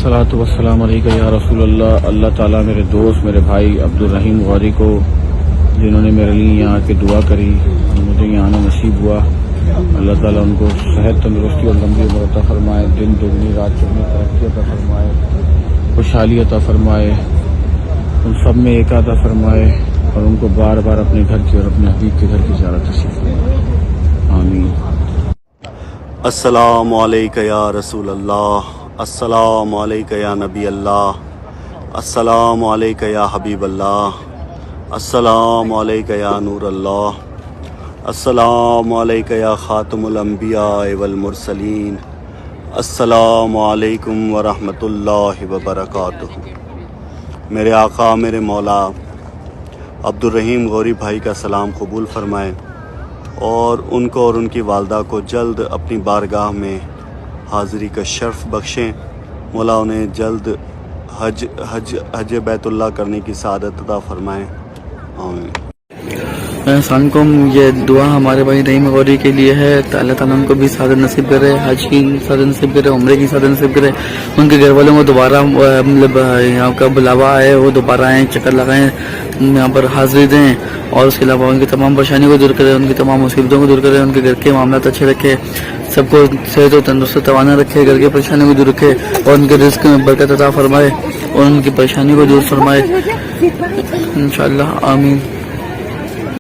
अस्सलातु वस्सलाम अलैका या रसूल अल्लाह। अल्लाह ताला मेरे दोस्त मेरे भाई अब्दुर्रहीम गौरी को, जिन्होंने मेरे लिए यहाँ आके दुआ करी, मुझे यहाँ आना नसीब हुआ, अल्लाह ताला उनको सेहत तंदुरुस्ती और लंबी उम्र अता फरमाए, दिन दुगनी रात चौगनी तरक्की अता फरमाए, खुशहाली अता फरमाए, उन सब में एक अता फरमाए और उनको बार बार अपने घर की और अपने हबीब के घर की ज़ियारत नसीब फरमाए। आमीन। अस्सलामु अलैका या रसूल अल्लाह, अस्सलामु अलैका या नबी अल्लाह, अस्सलामु अलैका या हबीब अल्लाह, अस्सलामु अलैका या नूर अल्लाह, अस्सलामु अलैका या खातमुल अंबिया वल मुरसलीन, अस्सलामु अलैकुम व रहमतुल्लाहि व बरकातुहू। मेरे आका मेरे मौला अब्दुर्रहीम गौरी भाई का सलाम कबूल फरमाएँ और उनको और उनकी वालदा को जल्द अपनी बारगाह में हाज़िरी का शर्फ बख्शें। मौला उन्हें जल्द हज बैतुल्लाह करने की सआदत अता फरमाएँ। आमीन। अस्सलामुअलैकुम। ये दुआ हमारे भाई रहीम गौरी के लिए है। अल्लाह ताला उनको भी सादत नसीब करे, हज की सादत नसीब करे, उम्रे की सादत नसीब करे। उनके घर वालों को दोबारा मतलब यहाँ का बुलावा है, वो दोबारा आएँ, चक्कर लगाएं, यहाँ पर हाजिरी दें और उसके अलावा उनकी तमाम परेशानी को दूर करे, उनकी तमाम मुसीबतों को दूर करे, उनके घर के मामला अच्छे रखे, सबको सेहत और तंदुरुस्त तवाना रखे, घर की परेशानी को दूर रखे और उनके रिस्क में बरकत अता फरमाए और उनकी परेशानी को दूर फरमाए इंशाअल्लाह। आमीन।